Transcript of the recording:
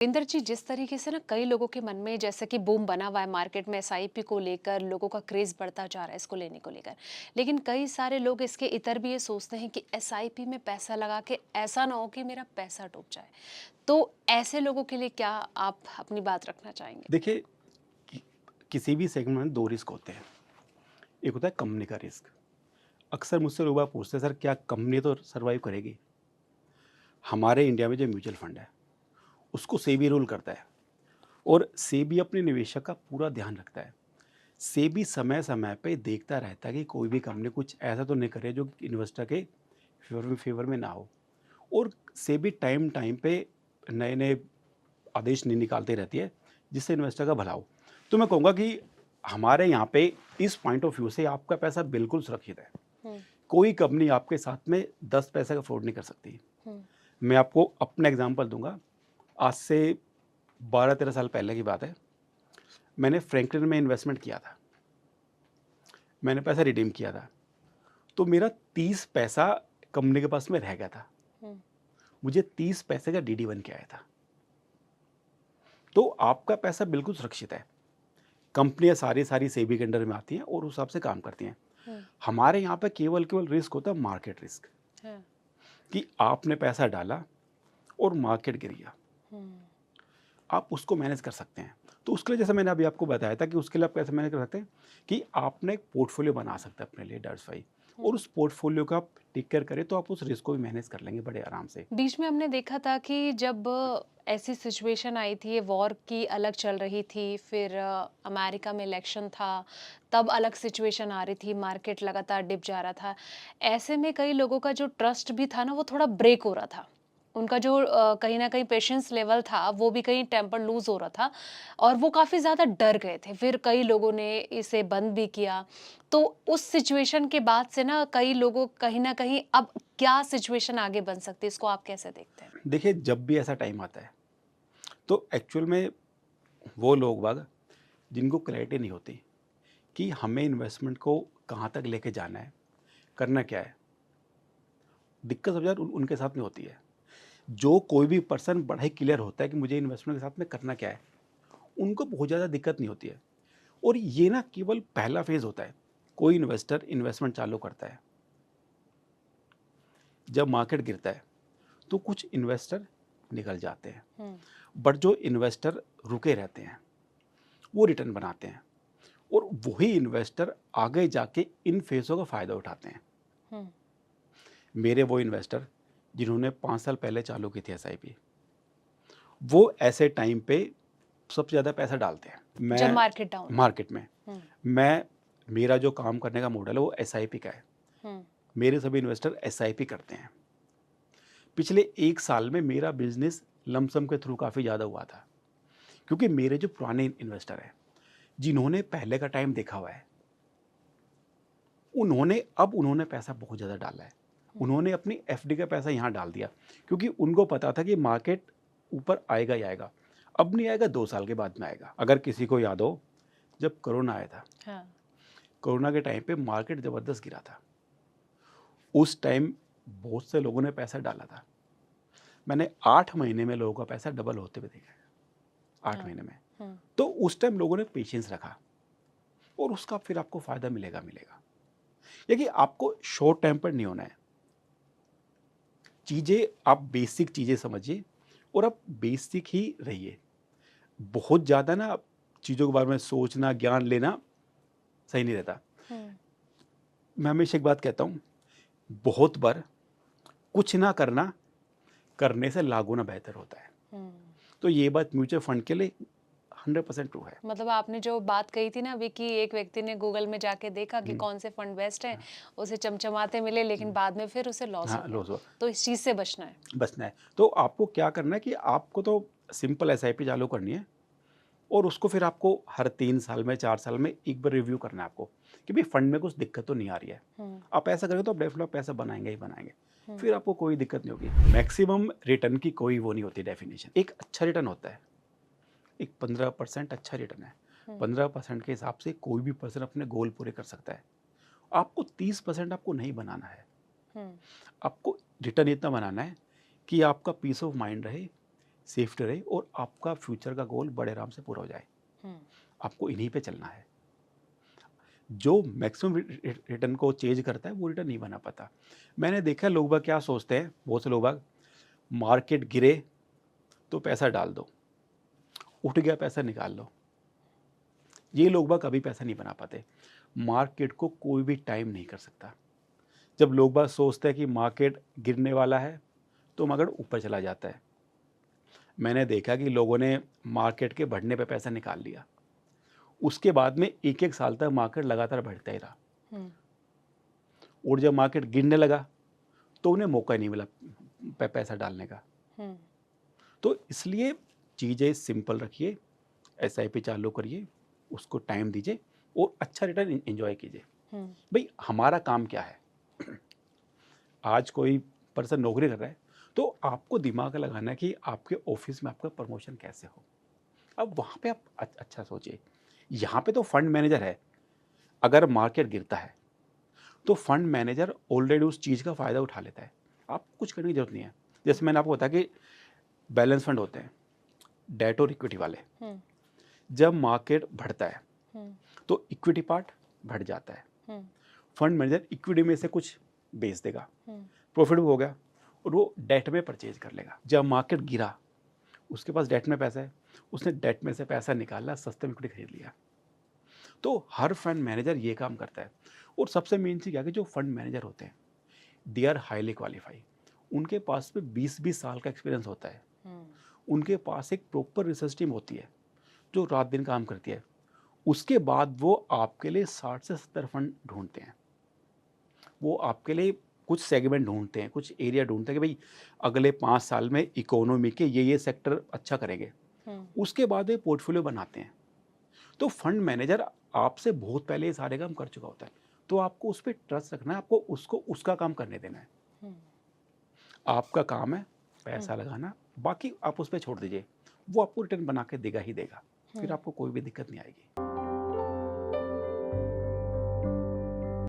इंदर जी, जिस तरीके से ना कई लोगों के मन में जैसे कि बूम बना हुआ है मार्केट में एसआईपी को लेकर, लोगों का क्रेज बढ़ता जा रहा है इसको लेने को लेकर। लेकिन कई सारे लोग इसके इतर भी ये सोचते हैं कि एसआईपी में पैसा लगा के ऐसा ना हो कि मेरा पैसा डूब जाए। तो ऐसे लोगों के लिए क्या आप अपनी बात रखना चाहेंगे? देखिए, कि किसी भी सेगमेंट में 2 रिस्क होते हैं। एक होता है कंपनी का रिस्क। अक्सर मुझसे लोग बाग पूछते हैं, सर क्या कंपनी तो सर्वाइव करेगी? हमारे इंडिया में जो म्यूचुअल फंड है, उसको सेबी रूल करता है और सेबी अपने निवेशक का पूरा ध्यान रखता है। सेबी समय-समय पे देखता रहता है कि कोई भी कंपनी कुछ ऐसा तो नहीं करे जो इन्वेस्टर के फ़ेवर में ना हो। और सेबी टाइम-टाइम पे नए-नए आदेश निकालती रहती है, जिससे इन्वेस्टर का भला हो। तो मैं कहूँगा कि हमारे यहाँ पे इस पॉइंट ऑफ व्यू से आपका पैसा बिल्कुल सुरक्षित है। हम्म। कोई कंपनी आपके साथ में 10 पैसे का फ्रॉड नहीं कर सकती। हम्म। मैं आपको अपना एग्ज़ाम्पल दूँगा। आज से 12-13 साल पहले की बात है। मैंने फ्रैंकलिन में इन्वेस्टमेंट किया था। मैंने पैसा रिडीम किया था। तो मेरा 30 पैसा कंपनी के पास में रह गया था। हम्म। मुझे 30 पैसे का डीडी बन के आया था। तो आपका पैसा बिल्कुल सुरक्षित है। कंपनियाँ सारी सेबी के अंडर में आती हैं और उस हिसाब से काम करती हैं। हम्म। हमारे यहाँ पे केवल रिस्क होता है मार्केट रिस्क, हाँ। कि आपने पैसा डाला और मार्केट गिर गया। हम्म। आप उसको मैनेज कर सकते हैं। तो उसके लिए जैसे मैंने अभी आपको बताया था कि उसके लिए आप कैसे मैनेज कर सकते हैं, कि आपने एक पोर्टफोलियो बना सकते हैं अपने लिए डाइवर्सिफ़ाई, और हम्म। उस पोर्टफोलियो को आप टेक केयर करें तो आप उस रिस्क को भी मैनेज कर लेंगे बड़े आराम से। बीच में हमने देखा था कि जब ऐसी सिचुएशन आई थी, ये वॉर की अलग चल रही थी, फिर अमेरिका में इलेक्शन था, तब अलग सिचुएशन आ रही थी, मार्केट लगातार डिप जा रहा था। ऐसे में कई लोगों का जो ट्रस्ट भी था ना, वो थोड़ा ब्रेक हो रहा था। उनका जो कहीं न कहीं पेशेंस लेवल था, वो भी कहीं टेम्पर लूज़ हो रहा था और वो काफ़ी ज़्यादा डर गए थे। फिर कई लोगों ने इसे बंद भी किया। तो उस सिचुएशन के बाद से ना कई लोगों कहीं न कहीं अब क्या सिचुएशन आगे बन सकती है, इसको आप कैसे देखते हैं? देखिए, जब भी ऐसा टाइम आता है, तो एक्चुअल में वो लोग बाग जिनको क्लैरिटी नहीं होती कि हमें इन्वेस्टमेंट को कहाँ तक लेके जाना है, करना क्या है, दिक्कत सब ज़्यादा उनके साथ में होती है। जो कोई भी पर्सन बड़ा ही क्लियर होता है कि मुझे इन्वेस्टमेंट के साथ में करना क्या है, उनको बहुत ज़्यादा दिक्कत नहीं होती है। और ये ना केवल पहला फेज़ होता है। कोई इन्वेस्टर इन्वेस्टमेंट चालू करता है, जब मार्केट गिरता है, तो कुछ इन्वेस्टर निकल जाते हैं। हुँ। बट जो इन्वेस्टर रुके रहते हैं, वो रिटर्न बनाते हैं और वही इन्वेस्टर आगे जाके इन फेज़ों का फ़ायदा उठाते हैं। हुँ। मेरे वो इन्वेस्टर जिन्होंने 5 साल पहले चालू की थी एसआईपी, वो ऐसे टाइम पे सबसे ज़्यादा पैसा डालते हैं। जब मैं मार्केट डाउन हो। मार्केट में हुँ। मैं मेरा जो काम करने का मॉडल है वो एसआईपी का है। हुँ। मेरे सभी इन्वेस्टर एसआईपी करते हैं। पिछले 1 साल में मेरा बिज़नेस लमसम के थ्रू काफ़ी ज़्यादा हुआ था, क्योंकि मेरे जो पुराने इन्वेस्टर हैं, जिन्होंने पहले का टाइम देखा हुआ है, उन्होंने पैसा बहुत ज़्यादा डाला है। हुँ। उन्होंने अपनी एफडी का पैसा यहाँ डाल दिया, क्योंकि उनको पता था कि मार्केट ऊपर आएगा ही आएगा। अब नहीं आएगा, 2 साल के बाद में आएगा। अगर किसी को याद हो, जब कोरोना आया था, हाँ। कोरोना के टाइम पे मार्केट ज़बरदस्त गिरा था। उस टाइम बहुत से लोगों ने पैसा डाला था। मैंने 8 महीने में लोगों का पैसा डबल होते हुए देखा है, 8 हाँ। महीने में। हुँ। तो उस टाइम लोगों ने पेशेंस रखा और उसका फिर आपको फ़ायदा मिलेगा। ये कि आपको शॉर्ट टाइम पर नहीं होना है। चीज़ें आप बेसिक चीज़ें समझिए और आप बेसिक ही रहिए। बहुत ज़्यादा ना चीज़ों के बारे में सोचना, ज्ञान लेना सही नहीं रहता। हुँ। मैं हमेशा एक बात कहता हूँ, बहुत बार कुछ ना करना, करने से लाख गुना बेहतर होता है। हुँ। तो ये बात म्यूचुअल फंड के लिए 100% ट्रू है। मतलब आपने जो बात कही थी ना अभी कि एक व्यक्ति ने गूगल में जाके देखा कि हुँ, कौन से फंड बेस्ट हैं, हाँ, उसे चमचमाते मिले लेकिन हुँ, बाद में फिर उसे लॉस हाँ, हो गया। लॉस हुआ, तो इस चीज़ से बचना है। बचना है। तो आपको क्या करना है कि आपको तो सिंपल एसआईपी चालू करनी है और उसको फिर आपको हर 3 साल में, 4 साल में एक बार रिव्यू करना है आपको, कि भई फंड में कुछ दिक्कत तो नहीं आ रही है। हुँ। आप ऐसा करेंगे तो आप डेफ़िनेटली आप पैसा बनाएँगे ही बनाएँगे। हुँ। फिर आपको कोई दिक्कत नहीं होगी। मैक्सिमम रिटर्न की कोई वो नहीं होती डेफ़िनिशन। एक अच्छा रिटर्न होता है, एक 15% अच्छा रिटर्न है। हुँ। 15% के हिसाब से कोई भी पर्सन अपने गोल पूरे कर सकता है। आपको 30% आपको नहीं बनाना है। हुँ। आपको रिटर्न इतना बनाना है कि आपका पीस ऑफ माइंड रहे, सेफ्टी रहे और आपका फ्यूचर का गोल बड़े आराम से पूरा हो जाए। हुँ, आपको इन्हीं पे चलना है। जो मैक्सिमम रिटर्न को चेज करता है वो रिटर्न नहीं बना पाता। मैंने देखा है लोग बाग क्या सोचते हैं, बहुत से लोग बाग, मार्केट गिरे तो पैसा डाल दो, उठ गया पैसा निकाल लो। ये लोग बाग कभी पैसा नहीं बना पाते। मार्केट को कोई भी टाइम नहीं कर सकता। जब लोग बाग सोचते हैं कि मार्केट गिरने वाला है तो मार्केट ऊपर चला जाता है। मैंने देखा कि लोगों ने मार्केट के बढ़ने पे पैसा निकाल लिया, उसके बाद में एक एक साल तक मार्केट लगातार बढ़ता ही रहा, हुँ, और जब मार्केट गिरने लगा तो उन्हें मौका ही नहीं मिला पैसा डालने का। हुँ, तो इसलिए चीज़ें सिंपल रखिए, एसआईपी चालू करिए, उसको टाइम दीजिए और अच्छा रिटर्न एंजॉय कीजिए। हुँ, भाई हमारा काम क्या है? आज कोई पर्सन नौकरी कर रहा है तो आपको दिमाग लगाना है कि आपके ऑफिस में आपका प्रमोशन कैसे हो। अब वहाँ पे आप अच्छा सोचिए। यहाँ पे तो फंड मैनेजर है, अगर मार्केट गिरता है तो फंड मैनेजर ऑलरेडी उस चीज़ का फ़ायदा उठा लेता है। आपको कुछ करने की ज़रूरत नहीं है। जैसे मैंने आपको बताया कि बैलेंस फंड होते हैं, डेट और इक्विटी वाले। हुँ, जब मार्केट बढ़ता है हुँ, तो इक्विटी पार्ट बढ़ जाता है। हुँ, फंड मैनेजर इक्विटी में से कुछ बेच देगा, हुँ, प्रॉफिट भी हो गया, और वो डेट में परचेज कर लेगा। जब मार्केट गिरा, उसके पास डेट में पैसा है, उसने डेट में से पैसा निकाला, सस्ते में इक्विटी खरीद लिया। तो हर फंड मैनेजर ये काम करता है। और सबसे मेन चीज़ क्या है कि जो फंड मैनेजर होते हैं, दे आर हाईली क्वालिफाई। उनके पास में 20-20 साल का एक्सपीरियंस होता है। हुँ, उनके पास एक प्रॉपर रिसर्च टीम होती है जो रात दिन काम करती है। उसके बाद वो आपके लिए 60 से 70 फंड ढूँढते हैं। वो आपके लिए कुछ सेगमेंट ढूँढते हैं, कुछ एरिया ढूँढते हैं कि भई अगले 5 साल में इकोनॉमी के ये सेक्टर अच्छा करेंगे। हुँ, उसके बाद वे पोर्टफोलियो बनाते हैं। तो फंड मैनेजर आपसे बहुत पहले ये सारे काम कर चुका होता है। तो आपको उस पे ट्रस्ट रखना है, आपको उसको उसका काम करने देना है। हुँ, आपका काम है हुँ, पैसा लगाना, बाकी आप उस पे छोड़ दीजिए। वो आपको रिटर्न बना के देगा ही देगा। फिर हुँ। आपको कोई भी दिक्कत नहीं आएगी।